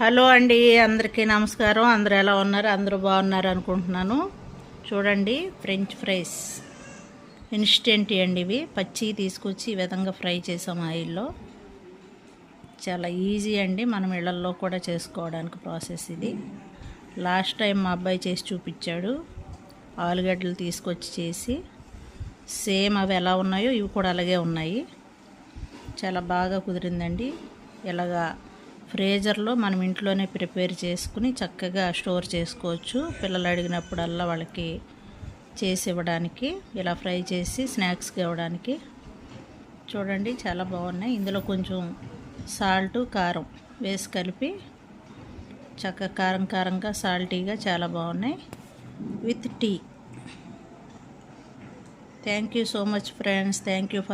Hello అండి, అందరికీ నమస్కారం. అందరూ ఎలా ఉన్నారు? అందరూ బాగున్నారు అనుకుంటున్నాను. చూడండి, ఫ్రెంచ్ ఫ్రైస్ ఇన్స్టెంట్ అండి. ఇవి పచ్చి తీసుకొచ్చి ఈ విధంగా ఫ్రై చేసాం ఆయిల్లో. చాలా ఈజీ అండి, మనం ఇళ్లల్లో కూడా చేసుకోవడానికి ప్రాసెస్ ఇది. లాస్ట్ టైం మా అబ్బాయి చేసి చూపించాడు. ఆలుగడ్డలు తీసుకొచ్చి చేసి సేమ్ అవి ఎలా ఉన్నాయో ఇవి కూడా అలాగే ఉన్నాయి. చాలా బాగా కుదిరిందండి. ఇలాగా ఫ్రీజర్లో మనం ఇంట్లోనే ప్రిపేర్ చేసుకుని చక్కగా స్టోర్ చేసుకోవచ్చు. పిల్లలు అడిగినప్పుడల్లా వాళ్ళకి చేసి ఇవ్వడానికి, ఇలా ఫ్రై చేసి స్నాక్స్కి ఇవ్వడానికి. చూడండి, చాలా బాగున్నాయి. ఇందులో కొంచెం సాల్టు, కారం వేసి కలిపి చక్కగా కారం కారంగా సాల్టీగా చాలా బాగున్నాయి with tea. Thank you so much friends. Thank you.